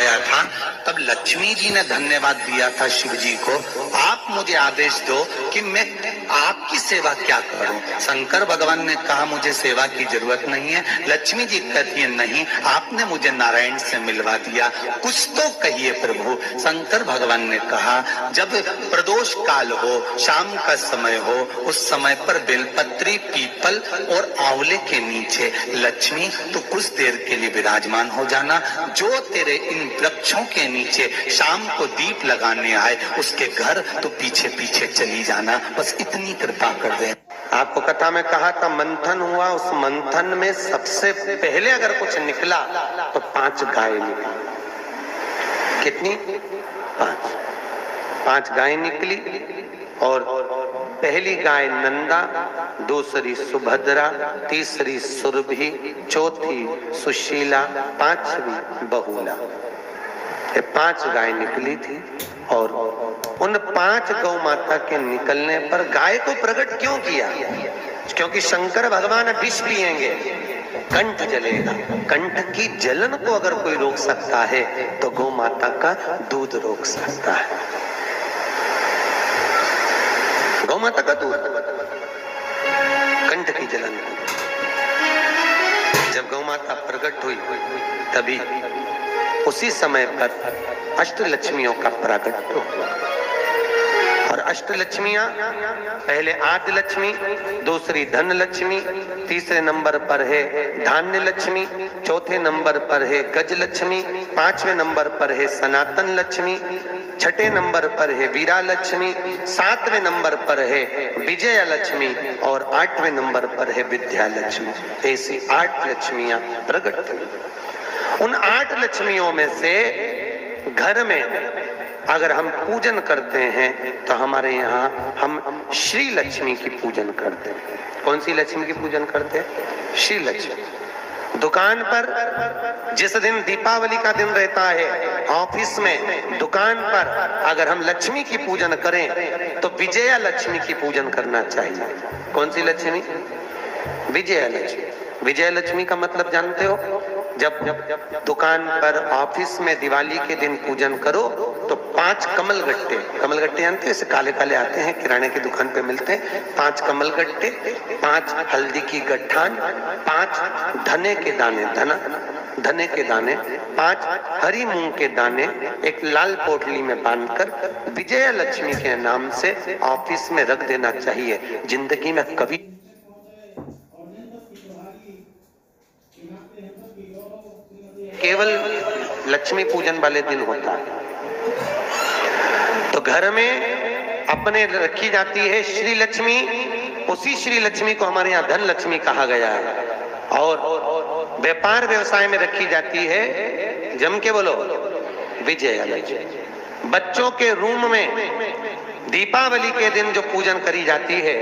गया था, तब लक्ष्मी जी ने धन्यवाद दिया था शिव जी को, आप मुझे आदेश दो कि मैं आपकी सेवा क्या करूं। शंकर भगवान ने कहा मुझे सेवा की जरूरत नहीं है। लक्ष्मी जी कहती है नहीं, आपने मुझे नारायण से मिलवा दिया, कुछ तो कहिए प्रभु। शंकर भगवान ने कहा जब प्रदोष काल हो, शाम का समय हो, उस समय पर बेलपत्री, पीपल और आंवले के नीचे लक्ष्मी तो कुछ देर के लिए विराजमान हो जाना। जो तेरे इन वृक्षों के नीचे शाम को दीप लगाने आए उसके घर तो पीछे पीछे चली जाना, बस इतनी कृपा कर दे। आपको कथा में कहा था मंथन हुआ, उस मंथन में सबसे पहले अगर कुछ निकला तो 5 गाय निकली। कितनी? 5 गाय निकली। और पहली गाय नंदा, दूसरी सुभद्रा, तीसरी सुरभि, चौथी सुशीला, 5वीं बहुला। ये 5 गाय निकली थी। और उन 5 गौ माता के निकलने पर गाय को प्रकट क्यों किया? क्योंकि शंकर भगवान विष पिएंगे, कंठ जलेगा। कंठ की जलन को अगर कोई रोक सकता है तो गौ माता का दूध रोक सकता है। गौ माता का दूध कंठ की जलन को। जब गौ माता प्रकट हुई तभी उसी समय पर अष्टलक्ष्मियों का प्राकट्य हुआ। और अष्टलक्ष्मियां पहले आदि लक्ष्मी, दूसरी धन लक्ष्मी, तीसरे नंबर पर है धान्य लक्ष्मी, चौथे नंबर पर है गज लक्ष्मी, 5वें नंबर पर है सनातन लक्ष्मी, 6ठे नंबर पर है वीरा लक्ष्मी, 7वें नंबर पर है विजय लक्ष्मी और 8वें नंबर पर है विद्या लक्ष्मी। ऐसी 8 लक्ष्मियां प्रकट हुई। उन 8 लक्ष्मियों में से घर में अगर हम पूजन करते हैं तो हमारे यहाँ हम श्री लक्ष्मी की पूजन करते हैं। कौन सी लक्ष्मी की पूजन करते हैं? श्री लक्ष्मी। दुकान पर जिस दिन दीपावली का दिन रहता है, ऑफिस में, दुकान पर अगर हम लक्ष्मी की पूजन करें तो विजया लक्ष्मी की पूजन करना चाहिए। कौन सी लक्ष्मी? विजया लक्ष्मी। विजय लक्ष्मी का मतलब जानते हो? जब दुकान पर, ऑफिस में दिवाली के दिन पूजन करो तो 5 कमलगट्टे, कमलगट्टे जानते हैं, इसे काले काले आते हैं, किराने की दुकान पे मिलते हैं। 5 कमलगट्टे, 5 हल्दी की गट्ठान, 5 धने के दाने, धने के दाने, 5 हरी मूंग के दाने एक लाल पोटली में बांधकर विजय लक्ष्मी के नाम से ऑफिस में रख देना चाहिए। जिंदगी में कभी केवल लक्ष्मी पूजन वाले दिन होता है। तो घर में अपने रखी जाती है श्री लक्ष्मी। उसी श्री लक्ष्मी को हमारे यहाँ धन लक्ष्मी कहा गया है। और व्यापार व्यवसाय में रखी जाती है, जम के बोलो, विजय लक्ष्मी। बच्चों के रूम में दीपावली के दिन जो पूजन करी जाती है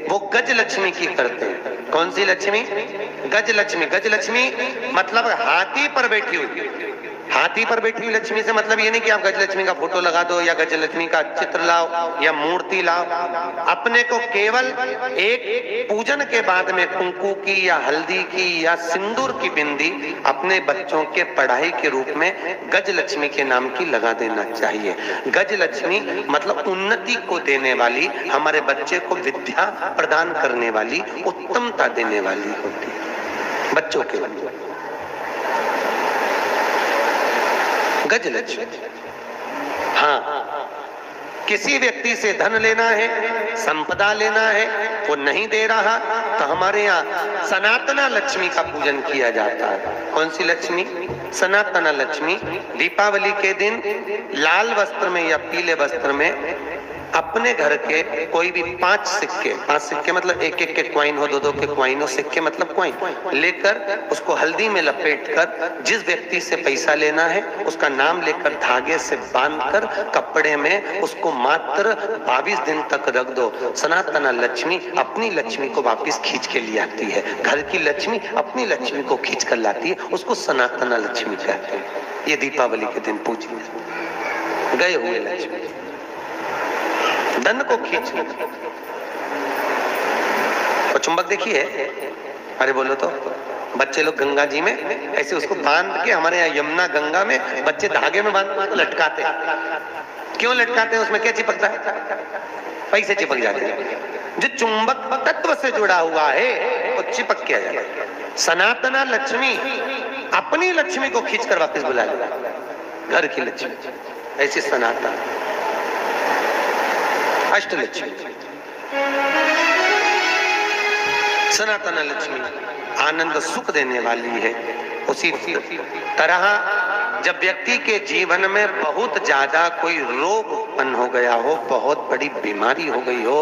वो गज लक्ष्मी की करते हैं। कौन सी लक्ष्मी? गज लक्ष्मी। गज लक्ष्मी मतलब हाथी पर बैठी हुई। हाथी पर बैठी हुई लक्ष्मी से मतलब ये नहीं कि आप गज लक्ष्मी का फोटो लगा दो या गज लक्ष्मी का चित्र लाओ या मूर्ति लाओ। अपने को केवल एक पूजन के बाद में कुंकू की या हल्दी की या सिंदूर की बिंदी अपने बच्चों के पढ़ाई के रूप में गज लक्ष्मी के नाम की लगा देना चाहिए। गज लक्ष्मी मतलब उन्नति को देने वाली, हमारे बच्चे को विद्या प्रदान करने वाली, उत्तमता देने वाली होती है बच्चों के लिए। गज लक्ष्मी। हाँ, किसी व्यक्ति से धन लेना है, संपदा लेना है, वो नहीं दे रहा तो हमारे यहाँ सनातना लक्ष्मी का पूजन किया जाता है। कौन सी लक्ष्मी? सनातना लक्ष्मी। दीपावली के दिन लाल वस्त्र में या पीले वस्त्र में अपने घर के कोई भी 5 सिक्के मतलब एक के क्वाइन हो, 2 के क्वाइन हो, सिक्के मतलब क्वाइन लेकर उसको हल्दी में लपेटकर जिस व्यक्ति से पैसा लेना है उसका नाम लेकर धागे से बांधकर कपड़े में उसको मात्र 22 दिन तक रख दो। सनातना लक्ष्मी अपनी लक्ष्मी को वापस खींच के ले आती है। घर की लक्ष्मी अपनी लक्ष्मी को खींच कर लाती है, उसको सनातना लक्ष्मी कहते हैं। ये दीपावली के दिन पूजिए गए हुए लक्ष्मी, धन को खींच। और चुंबक देखिए अरे बोलो तो, बच्चे लोग गंगा जी में ऐसे उसको बांध के, हमारे यहाँ यमुना गंगा में बच्चे धागे में बांध के उसको लटकाते हैं। क्यों लटकाते हैं? उसमें क्या चिपकता है? पैसे चिपक जाते हैं। जो चुंबक तत्व से जुड़ा हुआ है वो चिपक के आ जाता है। सनातना लक्ष्मी अपनी लक्ष्मी को खींचकर वापस बुला लेगा, घर की लक्ष्मी। ऐसी सनातन अष्टलक्ष्मी, सनातन लक्ष्मी आनंद सुख देने वाली है। उसी तरह जब व्यक्ति के जीवन में बहुत ज्यादा कोई रोग उत्पन्न हो गया हो, बहुत बड़ी बीमारी हो गई हो,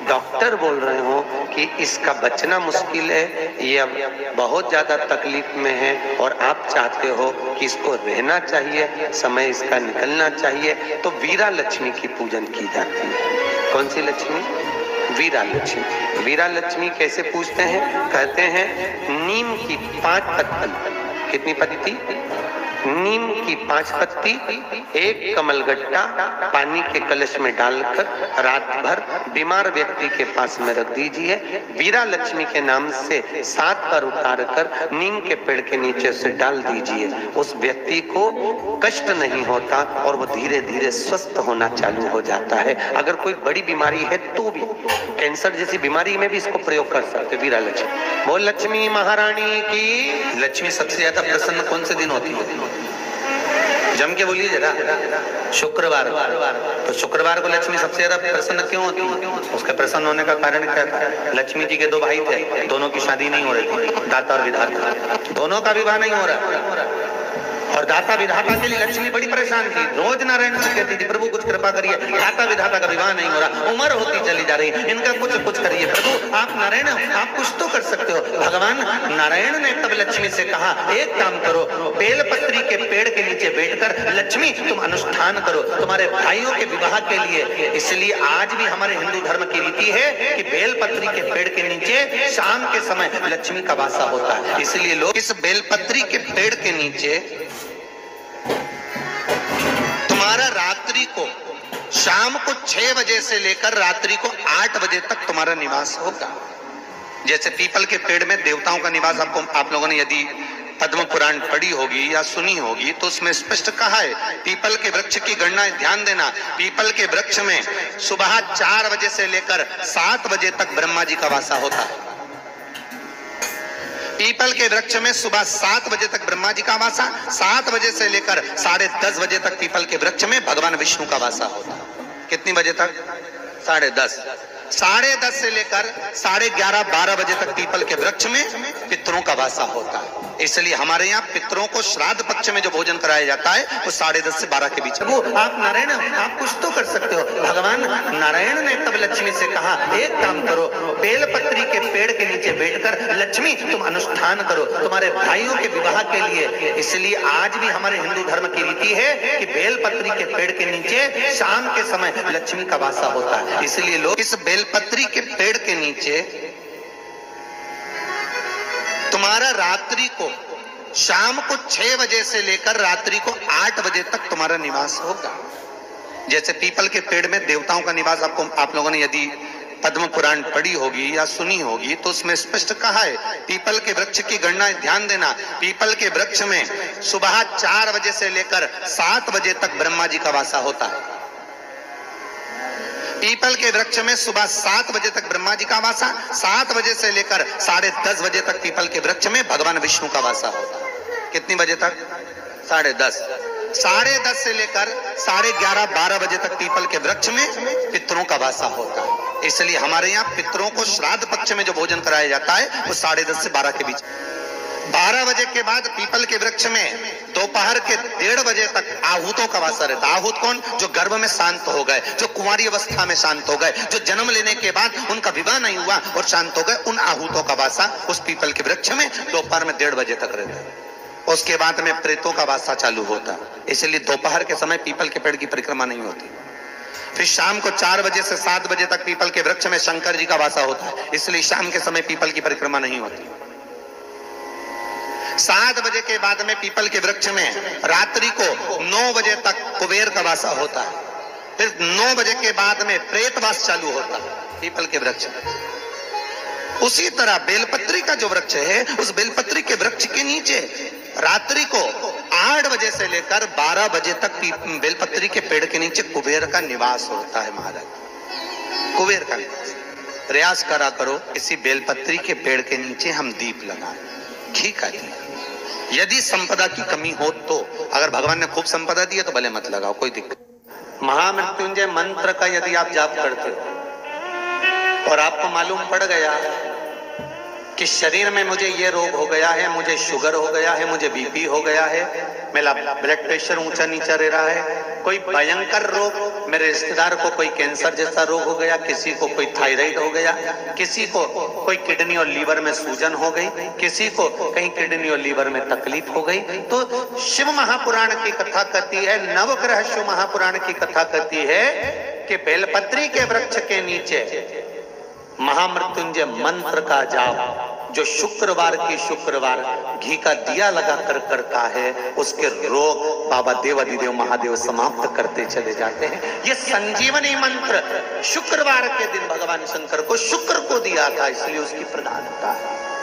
डॉक्टर बोल रहे हो कि इसका बचना मुश्किल है, ये अब बहुत ज्यादा तकलीफ में है और आप चाहते हो कि इसको रहना चाहिए, समय इसका निकलना चाहिए, तो वीरा लक्ष्मी की पूजन की जाती है। कौन सी लक्ष्मी? वीरा लक्ष्मी। वीरा लक्ष्मी कैसे पूजते हैं? कहते हैं नीम की 5 पत्ती। कितनी पत्ती? नीम की 5 पत्ती, एक कमलगट्टा पानी के कलश में डालकर रात भर बीमार व्यक्ति के पास में रख दीजिए। वीरा लक्ष्मी के नाम से 7 बार उतार कर नीम के पेड़ के नीचे से डाल दीजिए। उस व्यक्ति को कष्ट नहीं होता और वो धीरे धीरे स्वस्थ होना चालू हो जाता है। अगर कोई बड़ी बीमारी है तो भी, कैंसर जैसी बीमारी में भी इसको प्रयोग कर सकते वीरा लक्ष्मी। वो लक्ष्मी महारानी की। लक्ष्मी सबसे ज्यादा प्रसन्न कौन से दिन होती है? जम के बोलिए जरा। शुक्रवार। तो शुक्रवार को लक्ष्मी सबसे ज्यादा प्रसन्न क्यों होती है? उसके प्रसन्न होने का कारण क्या था? लक्ष्मी जी के 2 भाई थे, दोनों की शादी नहीं हो रही थी, दाता और विधाता, दोनों का विवाह नहीं हो रहा। और दाता विधाता के लिए लक्ष्मी बड़ी परेशान थी। रोज नारायण से कहती थी, प्रभु कुछ कृपा करिए, दाता विधाता का विवाह नहीं हो रहा, उम्र होती चली जा रही, इनका कुछ करिए प्रभु। आप नारायण, आप कुछ तो कर सकते हो। भगवान नारायण ने तब लक्ष्मी से कहा, एक काम करो, बेलपत्री के पेड़ के नीचे बैठकर लक्ष्मी तुम अनुष्ठान करो तुम्हारे भाइयों के विवाह के लिए। इसलिए आज भी हमारे हिंदू धर्म की रीति है कि बेलपत्री के पेड़ के नीचे शाम के समय लक्ष्मी का वासा होता है। इसलिए लोग इस बेलपत्री के पेड़ के नीचे तुम्हारा रात्रि को, शाम को 6 बजे से लेकर रात्रि को 8 बजे तक तुम्हारा निवास होगा। जैसे पीपल के पेड़ में देवताओं का निवास, आप लोगों ने यदि पद्म पुराण पढ़ी होगी या सुनी होगी तो उसमें स्पष्ट कहा है, पीपल के वृक्ष की गणना ध्यान देना, पीपल के वृक्ष में सुबह 4 बजे से लेकर 7 बजे तक ब्रह्मा जी का वासा होता है। पीपल के वृक्ष में सुबह 7 बजे तक ब्रह्मा जी का वासा, 7 बजे से लेकर 10:30 बजे तक पीपल के वृक्ष में भगवान विष्णु का वासा होता है। कितनी बजे तक? 10:30। 10:30 से लेकर 11:30-12 बजे तक पीपल के वृक्ष में पितरों का वासा होता है। इसलिए हमारे यहाँ पितरों को श्राद्ध पक्ष में जो भोजन कराया जाता है वो 10:30 से 12 के बीच। वो आप नारायण, आप कुछ तो कर सकते हो। भगवान नारायण ने तब लक्ष्मी से कहा, एक काम करो, बेलपत्री के पेड़ के नीचे बैठकर लक्ष्मी तुम अनुष्ठान करो तुम्हारे भाइयों के विवाह के लिए। इसलिए आज भी हमारे हिंदू धर्म की रीति है कि बेलपत्री के पेड़ के नीचे शाम के समय लक्ष्मी का वासा होता है। इसलिए लोग इस बेलपत्री के पेड़ के नीचे तुम्हारा रात्रि को, शाम को 6 बजे से लेकर रात्रि को 8 बजे तक तुम्हारा निवास होगा। जैसे पीपल के पेड़ में देवताओं का निवास, आप लोगों ने यदि पद्म पुराण पढ़ी होगी या सुनी होगी तो उसमें स्पष्ट कहा है, पीपल के वृक्ष की गणना ध्यान देना, पीपल के वृक्ष में सुबह 4 बजे से लेकर 7 बजे तक ब्रह्मा जी का वासा होता है। पीपल के वृक्ष में सुबह 7 बजे तक ब्रह्मा जी का वासा, 7 बजे से लेकर 10:30 बजे तक पीपल के वृक्ष में भगवान विष्णु का वासा होता है। कितनी बजे तक? 10:30। 10:30 से लेकर 11:30-12 बजे तक पीपल के वृक्ष में पितरों का वासा होता है। इसलिए हमारे यहाँ पितरों को श्राद्ध पक्ष में जो भोजन कराया जाता है वो 10:30 से 12 के बीच। 12 बजे के बाद पीपल के वृक्ष में दोपहर के 1:30 बजे तक आहूतों का वासा रहता है। आहूत कौन? जो गर्भ में शांत हो गए, जो कुंवारी अवस्था में शांत हो गए, जो जन्म लेने के बाद उनका विवाह नहीं हुआ और शांत हो गए, उन आहूतों का वासा उस पीपल के वृक्ष में दोपहर में 1:30 बजे तक रहता है। उसके बाद में प्रेतों का वासा चालू होता है। इसलिए दोपहर के समय पीपल के पेड़ की परिक्रमा नहीं होती। फिर शाम को 4 बजे से 7 बजे तक पीपल के वृक्ष में शंकर जी का वासा होता है। इसलिए शाम के समय पीपल की परिक्रमा नहीं होती। 7 बजे के बाद में पीपल के वृक्ष में रात्रि को 9 बजे तक कुबेर का वासा होता है। फिर 9 बजे के बाद में प्रेतवास चालू होता है पीपल के वृक्ष में। उसी तरह बेलपत्री का जो वृक्ष है, उस बेलपत्री के वृक्ष के नीचे रात्रि को 8 बजे से लेकर 12 बजे तक बेलपत्री के पेड़ के नीचे कुबेर का निवास होता है महाराज, कुबेर का निवास। प्रयास करा करो इसी बेलपत्री के पेड़ के नीचे हम दीप लगाएं, घी का दीप। यदि संपदा की कमी हो तो, अगर भगवान ने खूब संपदा दी है तो भले मत लगाओ, कोई दिक्कत। महामृत्युंजय मंत्र का यदि आप जाप करते हो और आपको मालूम पड़ गया कि शरीर में मुझे ये रोग हो गया है, मुझे शुगर हो गया है, मुझे बीपी हो गया है, मेरा ब्लड प्रेशर ऊंचा नीचा रह रहा है, कोई भयंकर रोग, मेरे रिश्तेदार को कोई कैंसर जैसा रोग हो गया, किसी को कोई थायराइड हो गया, किसी को कोई किडनी और लीवर में सूजन हो गई, किसी को कहीं किडनी और लीवर में तकलीफ हो गई, तो शिव महापुराण की कथा कहती है, नवग्रह शिव महापुराण की कथा कहती है कि बेलपत्री के वृक्ष के नीचे महामृत्युंजय मंत्र का जाप जो शुक्रवार की शुक्रवार घी का दिया लगा कर करता है, उसके रोग बाबा देवाधिदेव महादेव समाप्त करते चले जाते हैं। ये संजीवनी मंत्र शुक्रवार के दिन भगवान शंकर को शुक्र को दिया था, इसलिए उसकी प्रधानता है।